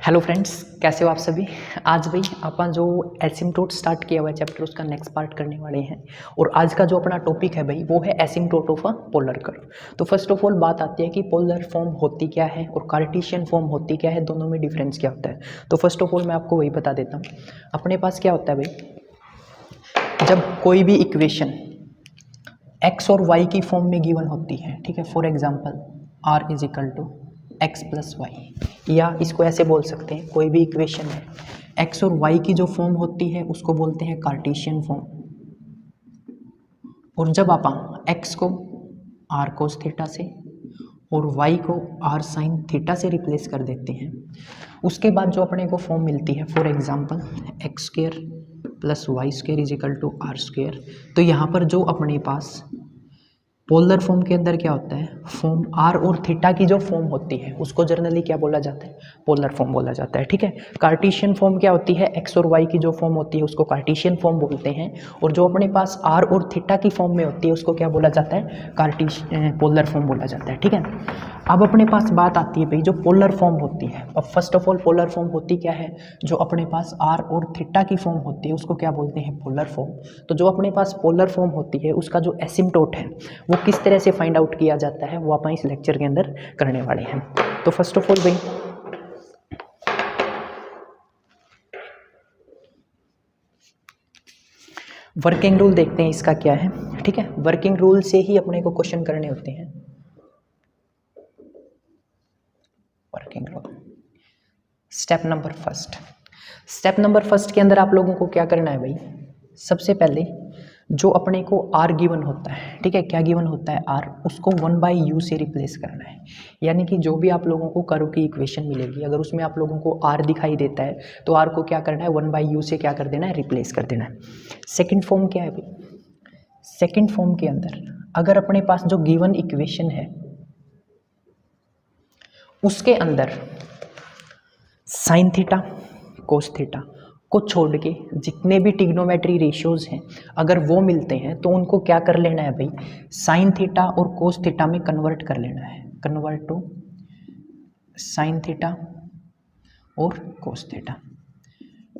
Hello friends, कैसे हो आप सभी। आज भाई अपन जो एसिम्प्टोट स्टार्ट किया हुआ है चैप्टर उसका नेक्स्ट पार्ट करने वाले हैं। और आज का जो अपना टॉपिक है भाई वो है asymptote of a polar curve. तो फर्स्ट ऑफ ऑल बात आती है कि पोलर फॉर्म होती क्या है और कार्टेशियन फॉर्म होती क्या है, दोनों में डिफरेंस क्या होता है। तो फर्स्ट ऑफ ऑल मैं आपको वही बता देता हूँ। अपने पास क्या होता है भाई, जब कोई भी इक्वेशन एक्स और वाई की फॉर्म में गिवन होती है, ठीक है। For example r is equal to x plus y, या इसको ऐसे बोल सकते हैं, कोई भी इक्वेशन है एक्स और वाई की जो फॉर्म होती है उसको बोलते हैं कार्टेशियन फॉर्म। और जब आप एक्स को आर कोस थीटा से और वाई को आर साइन थीटा से रिप्लेस कर देते हैं, उसके बाद जो अपने को फॉर्म मिलती है, for example x square plus y square is equal to r square. तो यहाँ पर जो अपने पास पोलर फॉर्म के अंदर क्या होता है, फॉर्म आर और थीटा की जो फॉर्म होती है उसको जनरली क्या बोला जाता है, पोलर फॉर्म बोला जाता है, ठीक है। कार्टेशियन फॉर्म क्या होती है, एक्स और वाई की जो फॉर्म होती है उसको कार्टेशियन फॉर्म बोलते हैं। और जो अपने पास आर और थीटा की फॉर्म में होती है उसको क्या बोला जाता है, पोलर फॉर्म बोला जाता है, ठीक है। अब अपने पास बात आती है भाई जो पोलर फॉर्म होती है। अब first of all polar form होती क्या है, जो अपने पास आर और थीटा की फॉर्म होती है उसको क्या बोलते हैं, पोलर फॉर्म। तो जो अपने पास पोलर फॉर्म होती है उसका जो एसिम्प्टोट है वो किस तरह से फाइंड आउट किया जाता है वो अपन इस लेक्चर के अंदर करने वाले हैं। तो फर्स्ट ऑफ ऑल भाई वर्किंग रूल देखते हैं इसका क्या है, ठीक है। वर्किंग रूल से ही अपने को क्वेश्चन करने होते हैं। Working rule step number first के अंदर आप लोगों को क्या करना है भाई, सबसे पहले जो अपने को आर गिवन होता है, ठीक है, क्या गिवन होता है आर, उसको 1/u से रिप्लेस करना है। यानी कि जो भी आप लोगों को कर्व की इक्वेशन मिलेगी अगर उसमें आप लोगों को आर दिखाई देता है तो आर को क्या करना है, 1/u से क्या कर देना है, रिप्लेस कर देना है। सेकेंड फॉर्म क्या है भाई, सेकेंड फॉर्म के अंदर अगर अपने पास जो गिवन इक्वेशन है उसके अंदर साइन थीटा कोस थीटा को छोड़ के जितने भी टिग्नोमेट्री रेशियोज हैं अगर वो मिलते हैं तो उनको क्या कर लेना है भाई, साइन थीटा और कोस थीटा में कन्वर्ट कर लेना है, कन्वर्ट टू साइन थीटा और कोस थीटा,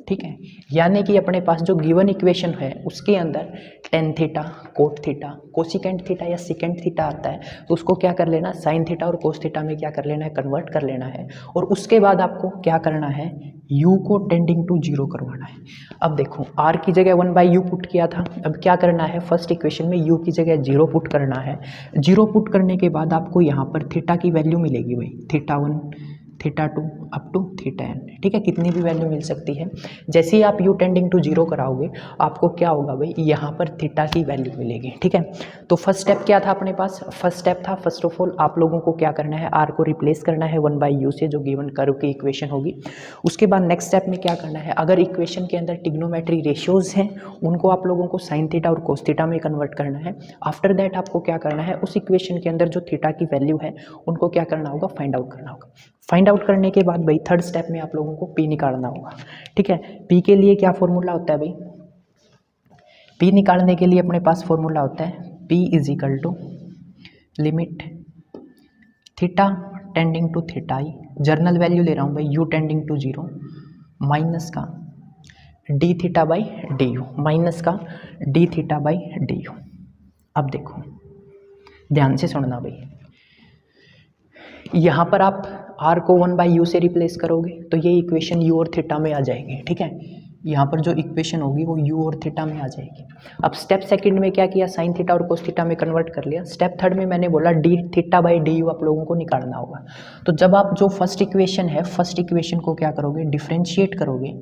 ठीक है। यानी कि अपने पास जो गिवन इक्वेशन है उसके अंदर tan theta cot theta cosecant theta या सिकेंट थीटा आता है तो उसको क्या कर लेना, साइन थीटा और कोस थीटा में क्या कर लेना है, कन्वर्ट कर लेना है। और उसके बाद आपको क्या करना है, u को टेंडिंग टू जीरो करवाना है। अब देखो r की जगह 1/u पुट किया था, अब क्या करना है, फर्स्ट इक्वेशन में u की जगह 0 पुट करना है। 0 पुट करने के बाद आपको यहाँ पर थीटा की वैल्यू मिलेगी भाई, theta 1 theta 2 up to theta n, ठीक है, कितनी भी वैल्यू मिल सकती है। जैसे ही आप u टेंडिंग टू जीरो कराओगे आपको क्या होगा भाई, यहाँ पर थीटा की वैल्यू मिलेगी, ठीक है। तो फर्स्ट स्टेप क्या था अपने पास, फर्स्ट स्टेप था फर्स्ट ऑफ ऑल आप लोगों को क्या करना है, r को रिप्लेस करना है 1/u से जो गिवन कर्व की इक्वेशन होगी। उसके बाद नेक्स्ट स्टेप में क्या करना है, अगर इक्वेशन के अंदर टिग्नोमेट्री रेशियोज हैं उनको आप लोगों को साइन थीटा और कोस थीटा में कन्वर्ट करना है। आफ्टर दैट आपको क्या करना है, उस इक्वेशन के अंदर जो थीटा की वैल्यू है उनको क्या करना होगा, फाइंड आउट करना होगा। फाइंड आउट करने के बाद भाई थर्ड स्टेप में आप लोगों को पी निकालना होगा, ठीक है। पी के लिए क्या फॉर्मूला होता है भाई, पी निकालने के लिए अपने पास फॉर्मूला होता है P is equal to limit theta tending to theta I, general value ले रहा हूँ भाई, U tending to zero minus का D theta by D U, minus का D theta by D U. अब देखो ध्यान से सुनना भाई, यहाँ पर आप r को 1/u से रिप्लेस करोगे तो ये इक्वेशन u और थीटा में आ जाएगी, ठीक है। यहाँ पर जो इक्वेशन होगी वो u और थीटा में आ जाएगी। अब स्टेप सेकंड में क्या किया, साइन थीटा और कोस थीटा में कन्वर्ट कर लिया। स्टेप थर्ड में मैंने बोला D theta by D you आप लोगों को निकालना होगा। तो जब आप जो फर्स्ट इक्वेशन है फर्स्ट इक्वेशन को क्या करोगे, डिफ्रेंशिएट करोगे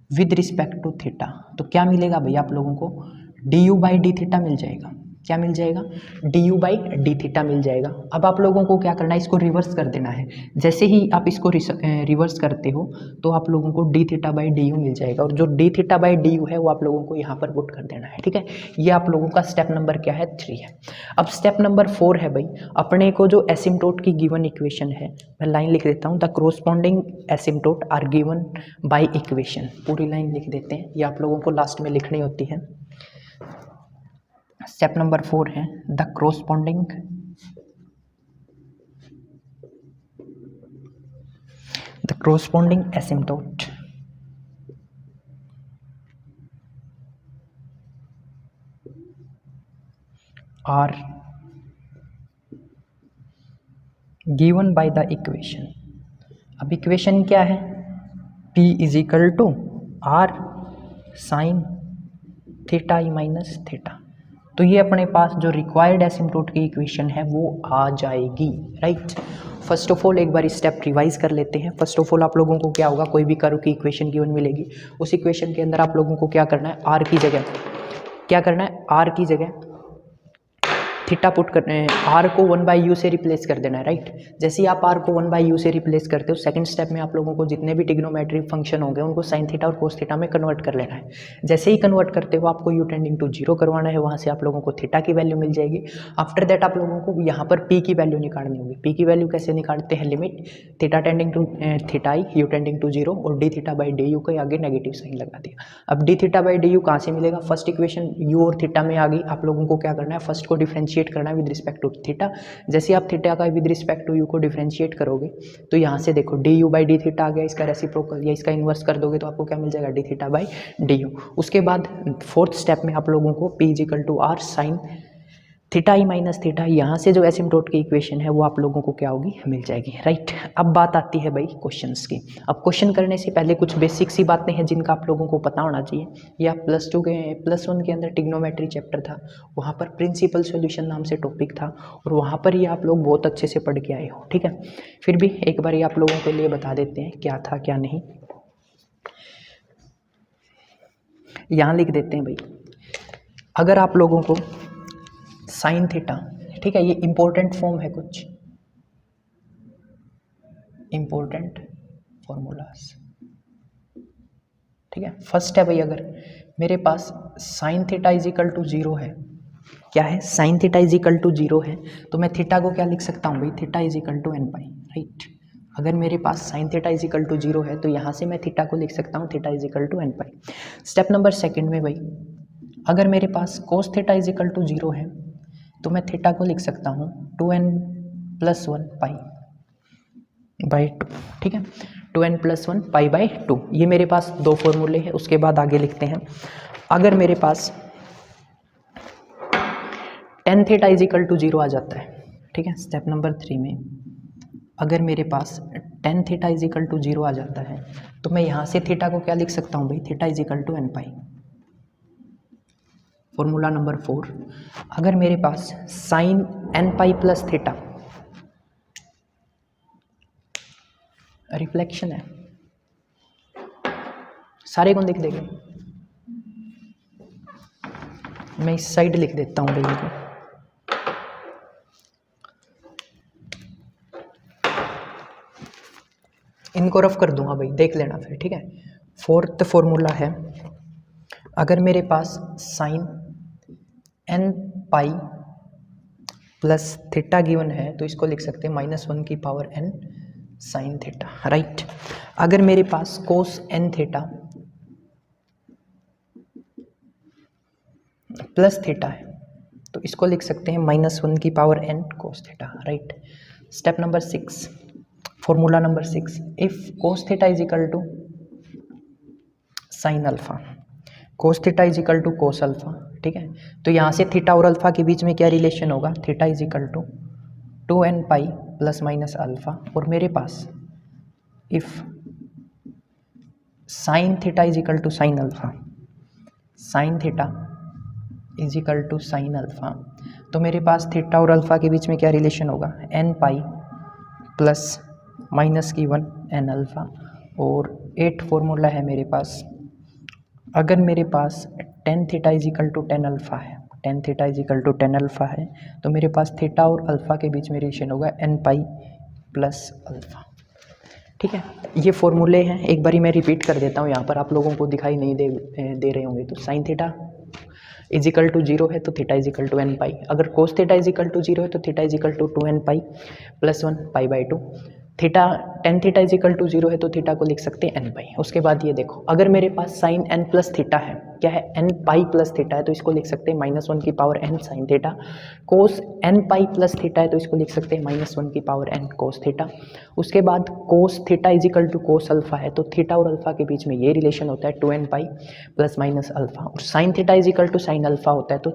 विद रिस्पेक्ट टू थीटा, तो क्या मिलेगा भाई आप लोगों को, D you by D theta मिल जाएगा। क्या मिल जाएगा, D you by D theta मिल जाएगा। अब आप लोगों को क्या करना है, इसको रिवर्स कर देना है। जैसे ही आप इसको रिवर्स करते हो तो आप लोगों को D theta by D U मिल जाएगा, और जो D theta by D U है वो आप लोगों को यहाँ पर पुट कर देना है, ठीक है। ये आप लोगों का स्टेप नंबर क्या है, 3 है। अब स्टेप नंबर 4 है भाई, अपने को जो एसिम्प्टोट की गिवन इक्वेशन है, मैं लाइन लिख देता हूँ, the corresponding asymptote are given by equation, पूरी लाइन लिख देते हैं, ये आप लोगों को लास्ट में लिखनी होती है। स्टेप नंबर 4 है the corresponding asymptote are given by the equation। अब इक्वेशन क्या है, P is equal to R sine theta e minus theta. तो ये अपने पास जो रिक्वायर्ड एसिम्प्टोट की इक्वेशन है वो आ जाएगी, राइट। फर्स्ट ऑफ ऑल एक बार स्टेप रिवाइज कर लेते हैं। फर्स्ट ऑफ ऑल आप लोगों को क्या होगा, कोई भी कर्व की इक्वेशन गिवन मिलेगी, उस इक्वेशन के अंदर आप लोगों को क्या करना है, आर की जगह क्या करना है, आर की जगह थीटा पुट करने हैं, आर को 1/u से रिप्लेस कर देना है, राइट। जैसे ही आप आर को 1/u से रिप्लेस करते हो, सेकंड स्टेप में आप लोगों को जितने भी ट्रिग्नोमेट्रिक फंक्शन होंगे उनको साइन थीटा और कोस थीटा में कन्वर्ट कर लेना है। जैसे ही कन्वर्ट करते हो आपको u टेंडिंग टू 0 करवाना है, वहाँ से आप लोगों को थीटा की वैल्यू मिल जाएगी। आफ्टर दैट आप लोगों को यहाँ पर p की वैल्यू निकालनी होगी। p की वैल्यू कैसे निकालते हैं, limit theta tending to theta e u tending to 0 और d theta by D u के आगे नेगेटिव साइन लगा दिया। अब d theta by D u कहाँ से मिलेगा, फर्स्ट इक्वेशन u और थीटा में आ गई। आप लोगों को क्या करना है, फर्स्ट को डिफ्रेंशिएट करना है विद रिस्पेक्ट टू थीटा। जैसे आप थीटा का विद रिस्पेक्ट टू यू को डिफरेंशिएट करोगे तो यहाँ से देखो D you by D theta आ गया, इसका रेसिप्रोकल या इसका इन्वर्स कर दोगे तो आपको क्या मिल जाएगा, d theta by D u. उसके बाद फोर्थ स्टेप में आप लोगों को p is equal to r sine theta e minus theta, यहाँ से जो एसिम्प्टोट की इक्वेशन है वो आप लोगों को क्या होगी, मिल जाएगी, राइट। अब बात आती है भाई क्वेश्चंस की। अब क्वेश्चन करने से पहले कुछ बेसिक सी बातें हैं जिनका आप लोगों को पता होना चाहिए। या +1 के अंदर ट्रिग्नोमेट्री चैप्टर था, वहाँ पर प्रिंसिपल सॉल्यूशन नाम से टॉपिक था और वहाँ पर ये आप लोग बहुत अच्छे से पढ़ के आए हो, ठीक है। फिर भी एक बार ये आप लोगों के लिए बता देते हैं क्या था क्या नहीं। यहाँ लिख देते हैं भाई, अगर आप लोगों को साइन थीटा, ठीक है, ये इंपॉर्टेंट फॉर्म है, कुछ इंपॉर्टेंट फॉर्मूलाज, ठीक है। फर्स्ट है भाई, अगर मेरे पास sine theta is equal to 0 है, क्या है, sine theta is equal to 0 है, तो मैं थीटा को क्या लिख सकता हूँ भाई, theta is equal to n pi, right. अगर मेरे पास sine theta is equal to 0 है तो यहाँ से मैं थीटा को लिख सकता हूँ theta is equal to n pi. Step number second में भाई, अगर मेरे पास cos theta is equal to 0 है तो मैं थीटा को लिख सकता हूँ 2n+1 पाई बाई 2, ठीक है, 2n+1 पाई बाई 2। ये मेरे पास दो फॉर्मूले हैं। उसके बाद आगे लिखते हैं, अगर मेरे पास tan theta is equal to 0 आ जाता है, ठीक है, स्टेप नंबर 3 में अगर मेरे पास tan theta is equal to 0 आ जाता है तो मैं यहाँ से थीटा को क्या लिख सकता हूँ भाई, theta is equal to n pi. Formula number 4, अगर मेरे पास sine n pi plus theta, reflection है, सारे कौन लिख देंगे, मैं इस साइड लिख देता हूँ भाई को, इनको रफ कर दूंगा भाई, देख लेना फिर, ठीक है। फोर्थ फॉर्मूला है, अगर मेरे पास sine n pi plus theta given है तो इसको लिख सकते हैं -1 की power n sine theta, right. अगर मेरे पास cos n theta plus theta है तो इसको लिख सकते हैं -1 की power n cos theta, right. Step number 6, formula number 6, if cos theta is equal to sine alpha, cos theta is equal to cos alpha, ठीक है। तो यहाँ से थीटा और अल्फा के बीच में क्या रिलेशन होगा, theta is equal to 2n pi plus minus alpha, और मेरे पास if sine theta is equal to sine alpha, sine theta is equal to sine alpha, तो मेरे पास थीटा और अल्फा के बीच में क्या रिलेशन होगा, n पाई प्लस माइनस की 1 n अल्फा। और 8 फॉर्मूला है मेरे पास, अगर मेरे पास tan theta is equal to tan alpha है, tan theta is equal to tan alpha है, तो मेरे पास थीटा और अल्फा के बीच में रिलेशन होगा n पाई प्लस अल्फा, ठीक है। ये फॉर्मूले हैं, एक बारी मैं रिपीट कर देता हूँ, यहाँ पर आप लोगों को दिखाई नहीं दे रहे होंगे। तो sine theta is equal to 0 है तो theta is equal to n pi, अगर cos theta is equal to 0 है तो theta is equal to 2n pi plus 1 pi by 2, theta tan theta is equal to 0 है तो theta को लिख सकते हैं n पाई। उसके बाद ये देखो, अगर मेरे पास साइन n प्लस थीटा है क्या है, एन पाई प्लस थीटा है तो इसको लिख सकते हैं -1 की पावर एन साइन थीटा। कोस एन पाई प्लस थीटा है तो इसको लिख सकते हैं -1 की पावर एन कोस थीटा। उसके बाद cos theta is equal to cos alpha है तो थीटा और अल्फा के बीच में ये रिलेशन होता है 2n pi plus minus alpha. और sine theta is equal to sine alpha होता है तो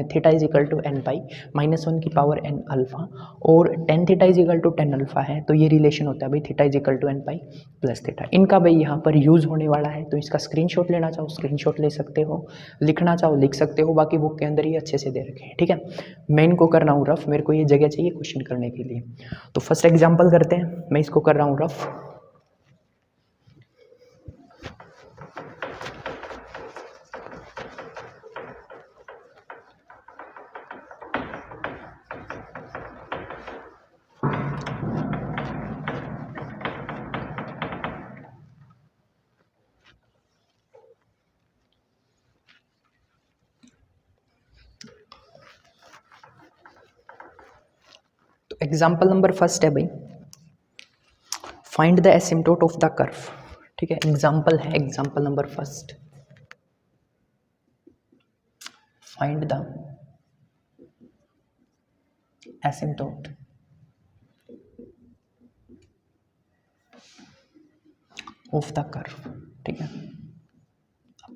theta is equal to N pi -1 की पावर एन अल्फा। और tan theta is equal to tan alpha है तो ये रिलेशन होता है भाई theta is equal to N pi plus theta. इनका भाई यहाँ पर यूज़ होने वाला है तो इसका स्क्रीनशॉट लेना चाहो स्क्रीनशॉट ले सकते हो, लिखना चाहो लिख सकते हो, बाकी बुक के अंदर ही अच्छे से दे रखे हैं। ठीक है, मैं इनको कर रहा हूँ रफ, मेरे को ये जगह चाहिए क्वेश्चन करने के लिए। तो फर्स्ट एग्जाम्पल करते हैं, मैं इसको कर रहा हूँ रफ। एग्जाम्पल नंबर फर्स्ट है भाई, find the asymptote of the curve. ठीक है, एग्जाम्पल है example number first, find the asymptote of the curve. ठीक है,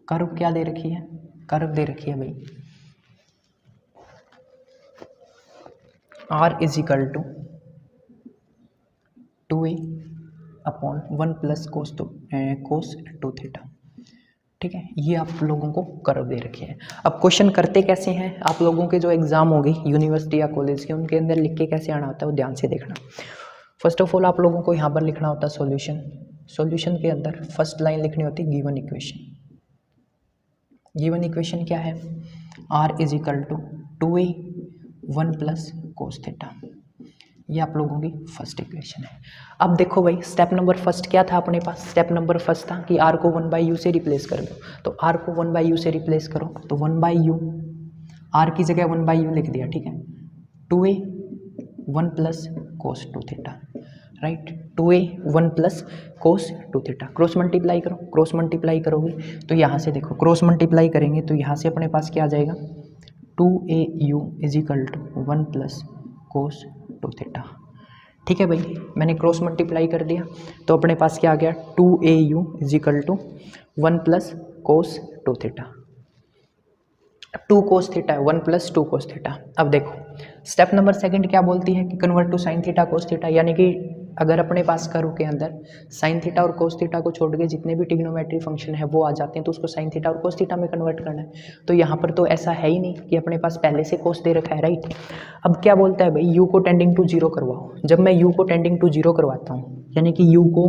कर्व क्या दे रखी है, कर्व दे रखी है भाई r is equal to 2a upon 1 plus cos 2 theta. ठीक है, ये आप लोगों को कर्व दे रखे हैं। अब क्वेश्चन करते कैसे हैं, आप लोगों के जो एग्जाम होंगे यूनिवर्सिटी या कॉलेज के उनके अंदर लिख के कैसे आना होता है वो ध्यान से देखना। फर्स्ट ऑफ ऑल आप लोगों को यहाँ पर लिखना होता है सॉल्यूशन। सॉल्यूशन के अंदर फर्स्ट लाइन लिखनी होती है गिवन इक्वेशन। गिवन इक्वेशन क्या है, r is equal to 2a 1 plus cos theta. ये आप लोगों की फर्स्ट इक्वेशन है। अब देखो भाई स्टेप नंबर फर्स्ट क्या था अपने पास, स्टेप नंबर फर्स्ट था कि r को 1/u से रिप्लेस कर दो। तो r को 1/u से रिप्लेस करो तो 1/u, r की जगह 1/u लिख दिया। ठीक है, 2a 1 plus cos 2 theta, right, 2a 1 plus cos 2 theta. Cross multiply करो, क्रॉस मल्टीप्लाई करोगे तो यहाँ से देखो क्रॉस मल्टीप्लाई करेंगे तो यहाँ से अपने पास क्या आ जाएगा, 2au is equal to 1 plus cos 2 theta. ठीक है भाई, मैंने क्रॉस मल्टीप्लाई कर दिया तो अपने पास क्या आ गया, 2au is equal to 1 plus cos 2 theta. 2 cos theta है 1 प्लस 2 कोस थीटा। अब देखो स्टेप नंबर सेकंड क्या बोलती है कि convert to sine theta cos theta, यानी कि अगर अपने पास कर्व के अंदर साइन थीटा और कोस थीटा को छोड़ के जितने भी ट्रिग्नोमेट्री फंक्शन है वो आ जाते हैं तो उसको साइन थीटा और कोस थीटा में कन्वर्ट करना है। तो यहाँ पर तो ऐसा है ही नहीं कि अपने पास पहले से कोस दे रखा है, राइट। अब क्या बोलता है भाई, यू को टेंडिंग टू जीरो करवाओ। जब मैं यू को टेंडिंग टू जीरो करवाता हूँ, यानी कि यू को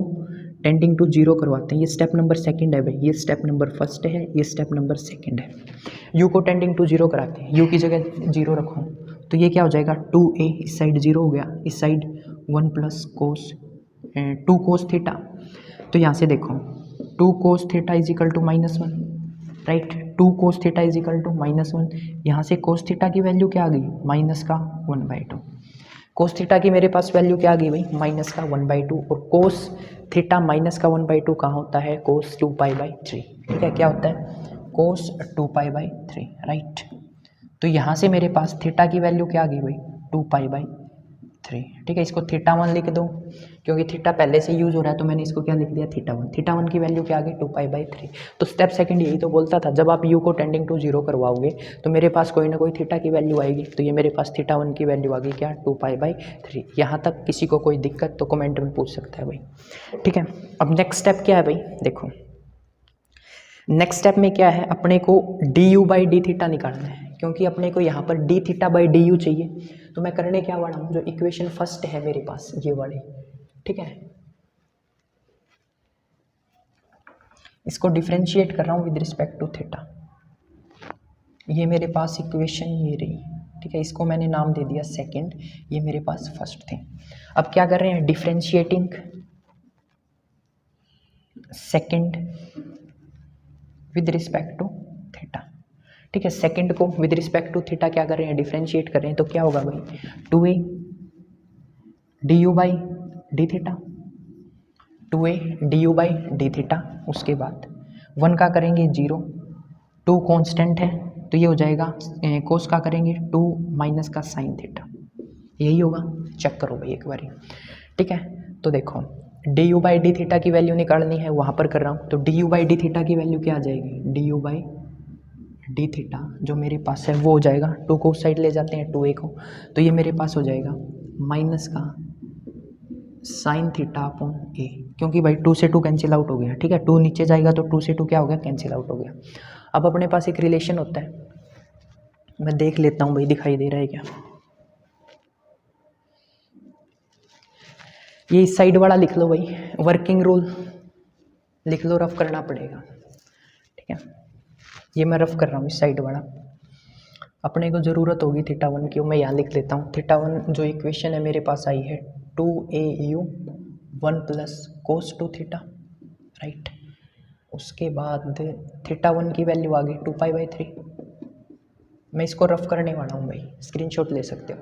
टेंडिंग टू जीरो करवाते हैं, ये स्टेप नंबर सेकंड है भाई, ये स्टेप नंबर फर्स्ट है, ये स्टेप नंबर सेकंड है। यू को टेंडिंग टू जीरो कराते हैं, यू की जगह जीरो रखो तो ये क्या हो जाएगा, 2a इस साइड जीरो हो गया, इस side 1 plus cos 2 cos theta. तो यहाँ से देखो 2 cos theta is equal to -1, right, 2 cos theta is equal to -1। यहाँ से कोस थीटा की वैल्यू क्या आ गई, माइनस का 1/2। कोस थीटा की मेरे पास वैल्यू क्या आ गई भाई, माइनस का 1/2। और कोस थीटा माइनस का 1/2 कहाँ होता है, कोस 2π/3। ठीक है, क्या होता है, कोस 2π/3, राइट। तो यहाँ से मेरे पास थीटा की वैल्यू क्या आ गई भाई, 2π/3। ठीक है, इसको θ1 लिख दो क्योंकि थीटा पहले से यूज़ हो रहा है तो मैंने इसको क्या लिख दिया, θ1। θ1 की वैल्यू क्या आ गई, 2π/3। तो स्टेप सेकंड यही तो बोलता था, जब आप u को टेंडिंग टू जीरो करवाओगे तो मेरे पास कोई ना कोई थीटा की वैल्यू आएगी। तो ये मेरे पास θ1 की वैल्यू आ गई क्या, 2π/3। यहाँ तक किसी को कोई दिक्कत तो कमेंट में पूछ सकता है भाई। ठीक है, अब नेक्स्ट स्टेप क्या है भाई, देखो नेक्स्ट स्टेप में क्या है, अपने को du/dθ निकालना है क्योंकि अपने को यहाँ पर dθ/du चाहिए। तो मैं करने क्या वाला हूँ, जो इक्वेशन फर्स्ट है मेरे पास ये वाली, ठीक है, इसको डिफरेंशिएट कर रहा हूँ विद रिस्पेक्ट टू थीटा। ये मेरे पास इक्वेशन ये रही, ठीक है, इसको मैंने नाम दे दिया सेकंड, ये मेरे पास फर्स्ट थी। अब क्या कर रहे हैं, differentiating second with respect to theta. ठीक है, सेकंड को विद रिस्पेक्ट टू थीटा क्या कर रहे हैं, डिफरेंशिएट कर रहे हैं। तो क्या होगा भाई, 2a du/dθ, 2a du/dθ। उसके बाद 1 का करेंगे 0, टू कांस्टेंट है तो ये हो जाएगा कोस का करेंगे 2 माइनस का साइन थीटा, यही होगा। चेक करो भाई एक बारी, ठीक है। तो देखो D you by D theta की वैल्यू निकालनी है, वहाँ पर कर रहा हूँ। तो D you by D theta की वैल्यू क्या आ जाएगी, D you by D theta जो मेरे पास है वो हो जाएगा, टू को उस साइड ले जाते हैं 2a को, तो ये मेरे पास हो जाएगा माइनस का साइन थीटा अपॉन ए, क्योंकि भाई 2 से 2 कैंसिल आउट हो गया, ठीक है। 2 नीचे जाएगा तो 2 से 2 क्या हो गया, कैंसिल आउट हो गया। अब अपने पास एक रिलेशन होता है, मैं देख लेता हूँ भाई दिखाई दे रहा है क्या। ये इस साइड वाला लिख लो भाई, वर्किंग रूल लिख लो, रफ करना पड़ेगा, ठीक है। ये मैं रफ कर रहा हूँ इस साइड वाला, अपने को ज़रूरत होगी थीटा 1 की, मैं यहाँ लिख लेता हूँ। थीटा 1 जो इक्वेशन है मेरे पास आई है 2au 1 plus cos 2 theta, right. उसके बाद थीटा 1 की वैल्यू आ गई 2π/3। मैं इसको रफ करने वाला हूँ भाई, स्क्रीनशॉट ले सकते हो।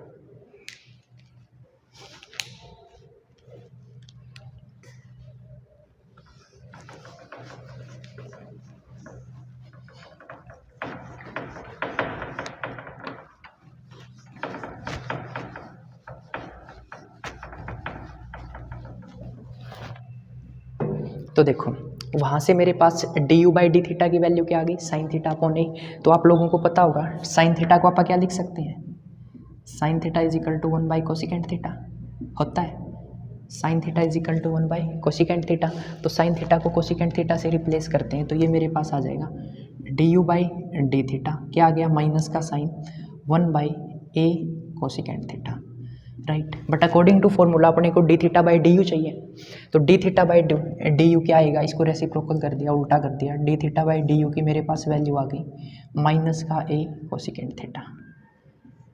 तो देखो वहाँ से मेरे पास D you by D theta की वैल्यू क्या आ गई, साइन थीटा अपॉन ए। तो आप लोगों को पता होगा साइन थीटा को आप क्या लिख सकते हैं, sine theta is equal to 1 by cosecant theta होता है। Sine theta is equal to 1 by cosecant theta, तो साइन थीटा को कोसिकेंट थीटा से रिप्लेस करते हैं, तो ये मेरे पास आ जाएगा D you by D theta, क्या आ गया, माइनस का sign 1 by a cosecant theta, right. But according to formula अपने को D theta by D u चाहिए, तो D theta by D you क्या आएगा, इसको रेसिप्रोकल कर दिया, उल्टा कर दिया, D theta by D U की मेरे पास वैल्यू आ गई माइनस का ए कोसिकेंट थीटा,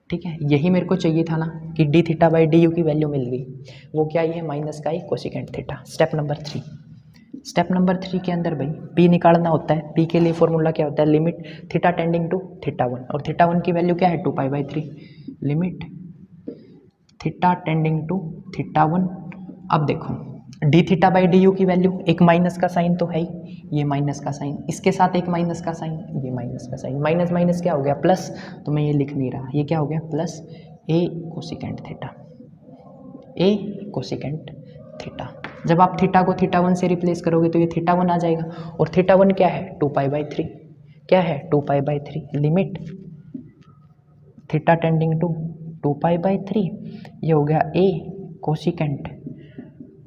ठीक है। यही मेरे को चाहिए था ना कि D theta by D U की वैल्यू मिल गई, वो क्या है माइनस का A cosecant theta. Step number 3, step number 3 के अंदर भाई पी निकालना होता है। पी के लिए फॉर्मूला क्या होता है, limit theta tending to theta 1, और थीटा 1 की वैल्यू क्या है 2π/3, limit theta tending to theta 1। अब देखो D theta by D U की वैल्यू, एक माइनस का साइन तो है ही, ये माइनस का साइन, इसके साथ एक माइनस का साइन, ये माइनस का साइन, माइनस माइनस क्या हो गया प्लस, तो मैं ये लिख नहीं रहा, ये क्या हो गया प्लस ए कोसिकेंट थीटा, ए कोसिकेंट थीटा। जब आप थीटा को थीटा 1 से रिप्लेस करोगे तो ये थीटा 1 आ जाएगा, और थीटा 1 क्या है 2π/3, क्या है 2π/3, लिमिट थीटा टेंडिंग टू 2π/3, ये हो गया ए कोसिकेंट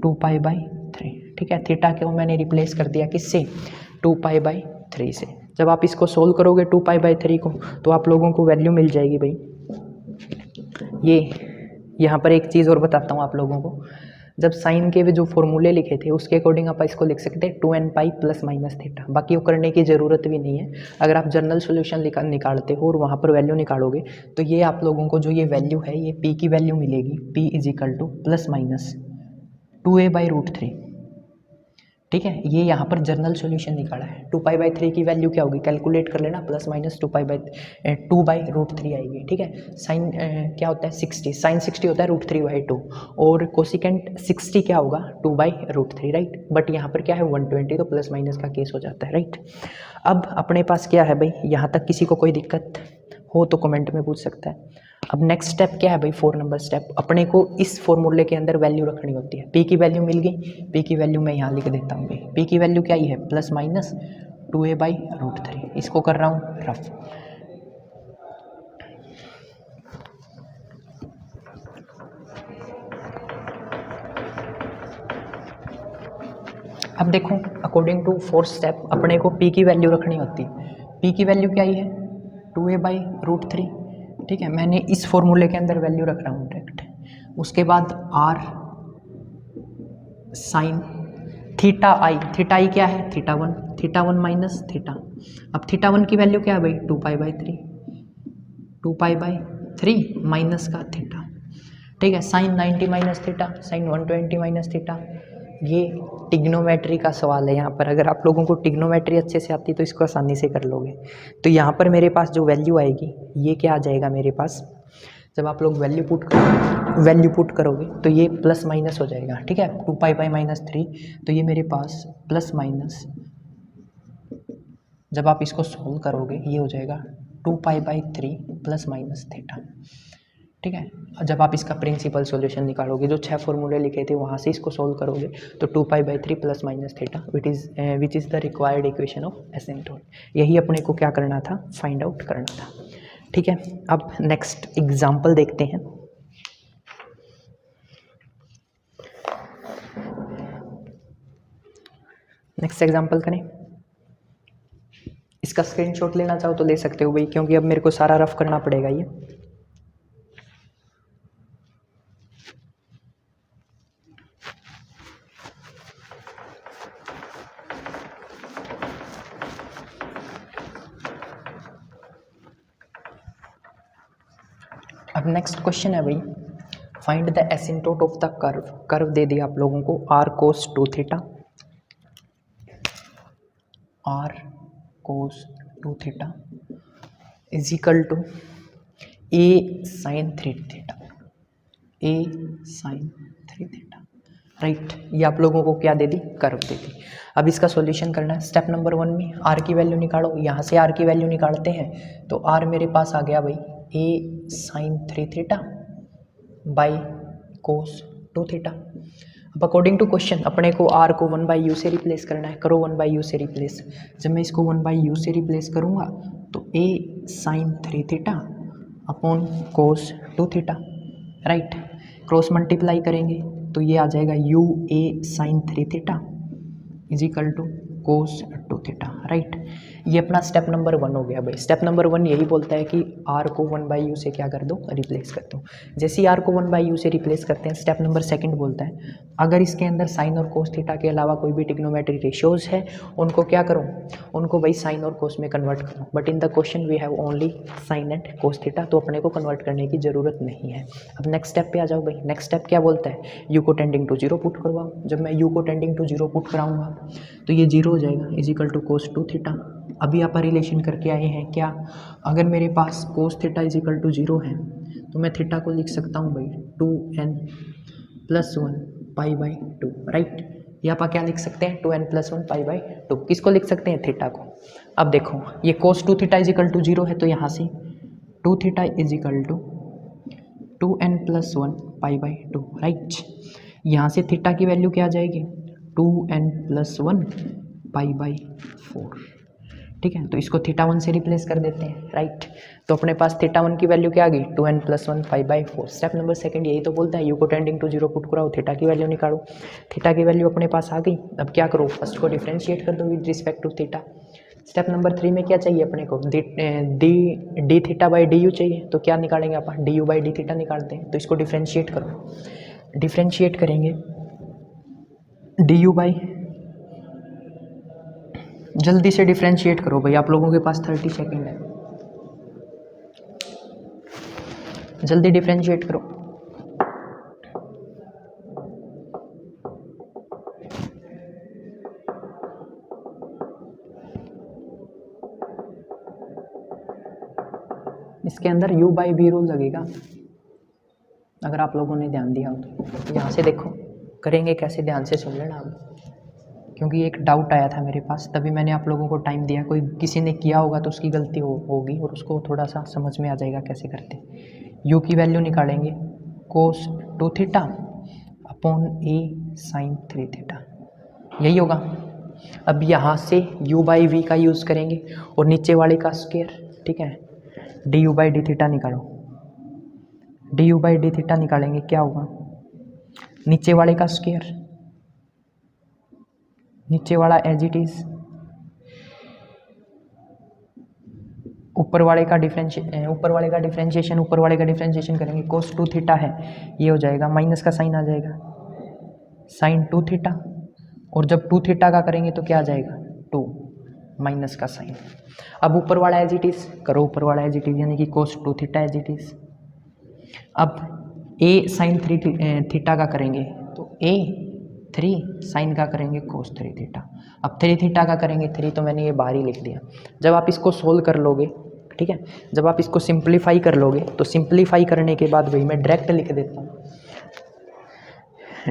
2π/3, ठीक है। थीटा को मैंने रिप्लेस कर दिया किससे, 2π/3 से। जब आप इसको सोल्व करोगे 2π/3 को, तो आप लोगों को वैल्यू मिल जाएगी भाई, ये यहाँ पर एक चीज़ और बताता हूँ आप लोगों को, जब साइन के भी जो फॉर्मूले लिखे थे उसके अकॉर्डिंग आप इसको लिख सकते हैं 2nπ प्लस माइनस थीटा, बाकी वो करने की ज़रूरत भी नहीं है। अगर आप जनरल सॉल्यूशन निकालते हो और वहाँ पर वैल्यू निकालोगे तो ये आप लोगों को जो ये वैल्यू है, ये p की वैल्यू मिलेगी, p is equal two plus minus 2a/√3, ठीक है। ये यहाँ पर जनरल सॉल्यूशन निकाला है। 2π/3 की वैल्यू क्या होगी, कैलकुलेट कर लेना, प्लस माइनस 2/√3 आएगी, ठीक है। साइन क्या होता है 60, साइन 60 होता है √3/2, और कोसिकेंट 60 क्या होगा 2/√3, राइट। बट यहाँ पर क्या है 120, तो प्लस माइनस का केस हो जाता है, राइट। अब अपने पास क्या है भाई, यहाँ तक किसी को कोई दिक्कत हो तो कमेंट में पूछ सकता है। अब नेक्स्ट स्टेप क्या है भाई, 4 नंबर स्टेप, अपने को इस फॉर्मूले के अंदर वैल्यू रखनी होती है। पी की वैल्यू मिल गई, पी की वैल्यू मैं यहाँ लिख देता हूँ भाई, पी की वैल्यू क्या ही है प्लस माइनस 2a/√3, इसको कर रहा हूँ रफ। अब देखो अकॉर्डिंग टू 4th स्टेप अपने को पी की वैल्यू रखनी होती है। पी की वैल्यू क्या ही है 2a/√3, ठीक है। मैंने इस फॉर्मूले के अंदर वैल्यू रख रहा हूँ डायरेक्ट। उसके बाद r साइन थीटा आई, थीटा आई क्या है थीटा 1 माइनस थीटा। अब थीटा 1 की वैल्यू क्या है भाई 2π/3, 2π/3 माइनस का थीटा, ठीक है। Sine 90 minus theta, sine 120 minus theta. ये टिग्नोमेट्री का सवाल है यहाँ पर, अगर आप लोगों को टिग्नोमेट्री अच्छे से आती तो इसको आसानी से कर लोगे। तो यहाँ पर मेरे पास जो वैल्यू आएगी ये क्या आ जाएगा मेरे पास, जब आप लोग वैल्यू पुट करोगे तो ये प्लस माइनस हो जाएगा, ठीक है। 2π/-3, तो ये मेरे पास प्लस माइनस जब आप इसको सोल्व करोगे ये हो जाएगा 2π/3 प्लस माइनस थीटा, ठीक है। जब आप इसका प्रिंसिपल सॉल्यूशन निकालोगे, जो 6 फॉर्मूले लिखे थे वहाँ से इसको सोल्व करोगे तो 2π/3 plus minus theta which is the required equation of asymptote. यही अपने को क्या करना था, फाइंड आउट करना था, ठीक है। अब नेक्स्ट एग्जाम्पल देखते हैं। नेक्स्ट एग्जाम्पल करें। इसका स्क्रीनशॉट लेना चाहो तो ले सकते हो भाई, क्योंकि अब मेरे को सारा रफ करना पड़ेगा ये। अब नेक्स्ट क्वेश्चन है भाई, find the asymptote of the curve. Curve दे दिया आप लोगों को r cos 2 theta, r cos 2 theta is equal to a sin 3 theta, a sin 3 theta, right. ये आप लोगों को क्या दे दी, कर्व दे दी। अब इसका सॉल्यूशन करना है। स्टेप नंबर 1 में r की वैल्यू निकालो, यहाँ से r की वैल्यू निकालते हैं तो r मेरे पास आ गया भाई a sin 3 theta by cos 2 theta. अब अकॉर्डिंग टू क्वेश्चन अपने को r को 1/u से रिप्लेस करना है, करो 1/u से रिप्लेस। जब मैं इसको 1/u से रिप्लेस करूँगा तो a sin 3 theta upon cos 2 theta, right. Cross multiply करेंगे तो ये आ जाएगा u a sin 3 theta is equal to cos 2 theta, right. ये अपना स्टेप नंबर 1 हो गया भाई। स्टेप नंबर 1 यही बोलता है कि r को 1/u से क्या कर दो, रिप्लेस कर दो। जैसे ही r को 1/u से रिप्लेस करते हैं, स्टेप नंबर 2 बोलता है अगर इसके अंदर साइन और कोस थीटा के अलावा कोई भी ट्रिग्नोमेट्री रेशियोज है उनको क्या करो, उनको भाई साइन और कोस में कन्वर्ट करो। But in the question we have only sine and cos theta, तो अपने को कन्वर्ट करने की ज़रूरत नहीं है। अब नेक्स्ट स्टेप पे आ जाओ भाई। नेक्स्ट स्टेप क्या बोलता है, u को टेंडिंग टू 0 पुट करवाओ। जब मैं u को टेंडिंग टू 0 पुट कराऊंगा तो ये 0 हो जाएगा is equal to cos 2 theta. अभी आप रिलेशन करके आए हैं क्या, अगर मेरे पास cos theta is equal to 0 है तो मैं थीटा को लिख सकता हूँ भाई 2n + 1 π/2, राइट। यहाँ पर क्या लिख सकते हैं, 2n + 1 π/2। किसको लिख सकते हैं, थीटा को। अब देखो ये cos 2 theta is equal to 0 है तो यहाँ से 2 theta is equal to 2n + 1 π/2, right. यहाँ से थीटा की वैल्यू क्या आ जाएगी, 2n + 1 π/4, ठीक है। तो इसको थीटा 1 से रिप्लेस कर देते हैं, राइट। तो अपने पास थीटा 1 की वैल्यू क्या आ गई, 2n + 1 π/4। स्टेप नंबर 2 यही तो बोलता है u को टेंडिंग टू 0 पुट कराओ, थीटा की वैल्यू निकालो। थीटा की वैल्यू अपने पास आ गई। अब क्या करो, फर्स्ट को डिफ्रेंशिएट कर दो with respect to theta. Step number 3 में क्या चाहिए अपने को, D theta by D u चाहिए। तो क्या निकालेंगे आप, d you by D theta निकालते हैं। तो इसको डिफ्रेंशिएट करो, डिफ्रेंशिएट करेंगे डी यू बाई, जल्दी से डिफ्रेंशिएट करो भाई, आप लोगों के पास 30 सेकंड है, जल्दी डिफ्रेंशिएट करो। इसके अंदर u बाई बी रूल लगेगा, अगर आप लोगों ने ध्यान दिया हो तो। यहाँ से देखो करेंगे कैसे, ध्यान से सुन लेना आप, क्योंकि एक डाउट आया था मेरे पास तभी मैंने आप लोगों को टाइम दिया। कोई किसी ने किया होगा तो उसकी गलती होगी और उसको थोड़ा सा समझ में आ जाएगा कैसे करते। u की वैल्यू निकालेंगे cos 2 theta upon a sin 3 theta, यही होगा। अब यहाँ से u बाई वी का यूज़ करेंगे और नीचे वाले का स्क्वायर, ठीक है। D you by D theta निकालो, D you by D theta निकालेंगे क्या होगा, नीचे वाले का स्क्वायर, नीचे वाला एज इट इज, ऊपर वाले का डिफरेंशिएशन, ऊपर वाले का डिफरेंशिएशन करेंगे। कोस 2 थीटा है, ये हो जाएगा माइनस का साइन आ जाएगा साइन 2 थीटा, और जब 2 थीटा का करेंगे तो क्या आ जाएगा 2 माइनस का साइन। अब ऊपर वाला एज इट इज करो, ऊपर वाला एज इट इज यानी कि कोस 2 थीटा एज इट इज। अब a साइन 3 थीटा का करेंगे तो a 3 साइन का करेंगे कोस 3 थीटा। अब 3 थीटा का करेंगे 3, तो मैंने ये बाहर ही लिख दिया। जब आप इसको सोल्व कर लोगे, ठीक है, जब आप इसको सिंप्लीफाई कर लोगे तो सिंप्लीफाई करने के बाद भाई मैं डायरेक्ट लिख देता हूँ,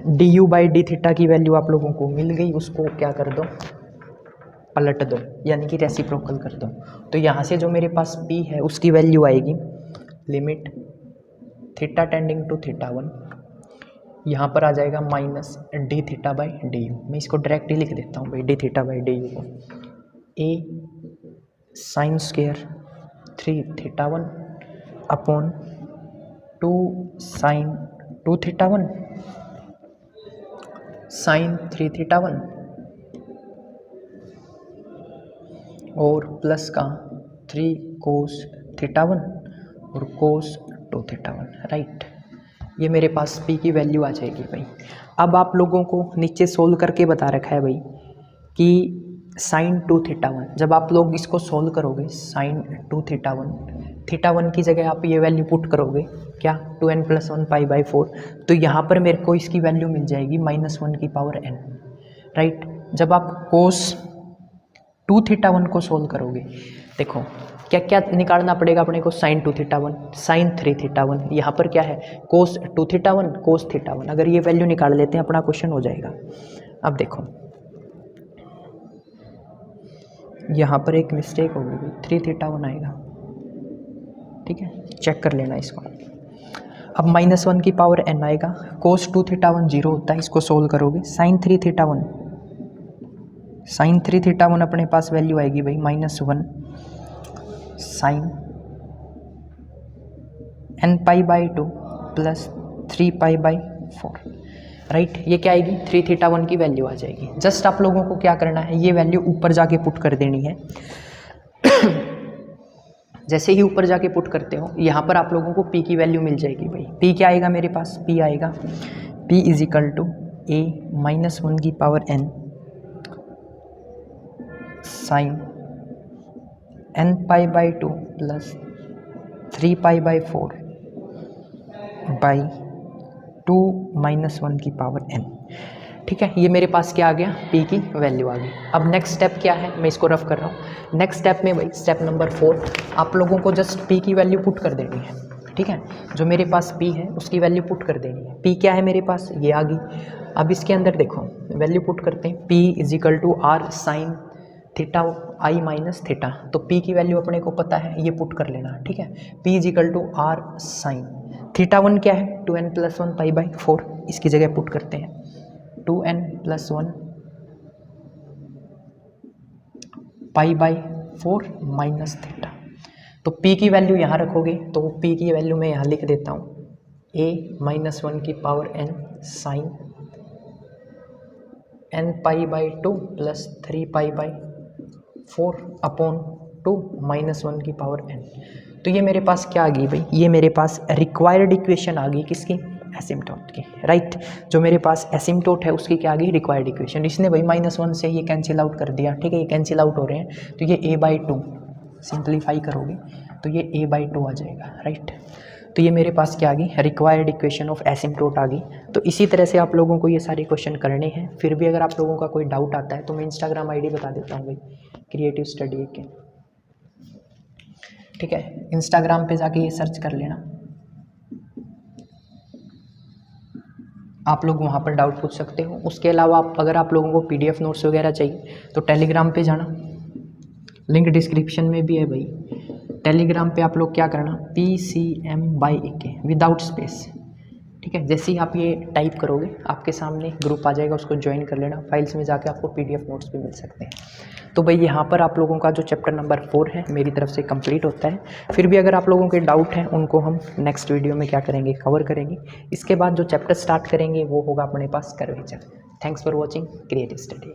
D you by D theta की वैल्यू आप लोगों को मिल गई, उसको क्या कर दो, पलट दो, यानी कि रेसिप्रोकल कर दो। तो यहाँ से जो मेरे पास p है उसकी वैल्यू आएगी लिमिट थीटा टेंडिंग टू θ1, यहाँ पर आ जाएगा minus D theta by D U. मैं इसको डायरेक्टली लिख देता हूँ भाई, D theta by D U को A sine square 3θ1 upon 2 sine 2θ1 sine 3θ1 और प्लस का 3 कोस θ1 और कोस 2θ1, राइट। ये मेरे पास p की वैल्यू आ जाएगी भाई। अब आप लोगों को नीचे सोल्व करके बता रखा है भाई कि साइन 2θ1, जब आप लोग इसको सोल्व करोगे साइन 2θ1, θ1 की जगह आप ये वैल्यू पुट करोगे क्या 2n+1 π/4, तो यहाँ पर मेरे को इसकी वैल्यू मिल जाएगी -1 की पावर n, राइट। जब आप कोस 2θ1 को सोल्व करोगे, देखो क्या क्या निकालना पड़ेगा अपने को, साइन 2θ1 साइन 3θ1, यहाँ पर क्या है कोस 2θ1 कोस θ1, अगर ये वैल्यू निकाल लेते हैं अपना क्वेश्चन हो जाएगा। अब देखो यहाँ पर एक मिस्टेक हो गई, 3θ1 आएगा, ठीक है, चेक कर लेना इसको। अब -1 की पावर n आएगा, कोस 2θ1 0 होता है, इसको सोल्व करोगे साइन 3θ1 अपने पास वैल्यू आएगी भाई -1 साइन nπ/2 प्लस 3π/4, राइट। ये क्या आएगी 3θ1 की वैल्यू आ जाएगी। जस्ट आप लोगों को क्या करना है, ये वैल्यू ऊपर जाके पुट कर देनी है। जैसे ही ऊपर जाके पुट करते हो यहाँ पर आप लोगों को p की वैल्यू मिल जाएगी भाई। p क्या आएगा मेरे पास, p आएगा p = a -1 की power n sine nπ/2 plus 3π/4 by 2 -1 की पावर n, ठीक है। ये मेरे पास क्या आ गया, p की वैल्यू आ गई। अब नेक्स्ट स्टेप क्या है, मैं इसको रफ कर रहा हूँ। नेक्स्ट स्टेप में भाई स्टेप नंबर 4, आप लोगों को जस्ट p की वैल्यू पुट कर देनी है, ठीक है। जो मेरे पास p है उसकी वैल्यू पुट कर देनी है। p क्या है मेरे पास, ये आ गई। अब इसके अंदर देखो वैल्यू पुट करते हैं, p = r sine theta i minus theta, तो p की वैल्यू अपने को पता है, ये पुट कर लेना, ठीक है। p = r साइन θ1 क्या है 2n+1 π/4, इसकी जगह पुट करते हैं 2n+1 π/4 माइनस थीटा। तो p की वैल्यू यहाँ रखोगे तो p की वैल्यू मैं यहाँ लिख देता हूँ a -1 की power n sine nπ/2 plus 3π/4 upon 2 -1 की पावर n। तो ये मेरे पास क्या आ गई भाई, ये मेरे पास रिक्वायर्ड इक्वेशन आ गई किसकी, एसिम्प्टोट की, राइट। जो मेरे पास एसिम्प्टोट है उसकी क्या आ गई, रिक्वायर्ड इक्वेशन। इसने भाई -1 से ये कैंसिल आउट कर दिया, ठीक है, ये कैंसिल आउट हो रहे हैं, तो ये a/2 सिंप्लीफाई करोगे तो ये a/2 आ जाएगा, राइट। तो ये मेरे पास क्या आ गई, रिक्वायर्ड इक्वेशन ऑफ एसिम्प्टोट आ गई। तो इसी तरह से आप लोगों को ये सारे क्वेश्चन करने हैं। फिर भी अगर आप लोगों का कोई डाउट आता है तो मैं इंस्टाग्राम आईडी बता देता हूँ भाई, क्रिएटिव स्टडी के, ठीक है। इंस्टाग्राम पे जाके ये सर्च कर लेना, आप लोग वहाँ पर डाउट पूछ सकते हो। उसके अलावा अगर आप लोगों को PDF नोट्स वगैरह चाहिए तो टेलीग्राम पे जाना, लिंक डिस्क्रिप्शन में भी है भाई। टेलीग्राम पे आप लोग क्या करना, PCM/AK विदाउट स्पेस, ठीक है। जैसे ही आप ये टाइप करोगे आपके सामने ग्रुप आ जाएगा, उसको ज्वाइन कर लेना। फाइल्स में जाके आपको PDF नोट्स भी मिल सकते हैं। तो भाई यहाँ पर आप लोगों का जो चैप्टर नंबर 4 है मेरी तरफ से कंप्लीट होता है। फिर भी अगर आप लोगों के डाउट हैं उनको हम नेक्स्ट वीडियो में क्या करेंगे, कवर करेंगे। इसके बाद जो चैप्टर स्टार्ट करेंगे वो होगा अपने पास curvature. Thanks for watching creative study.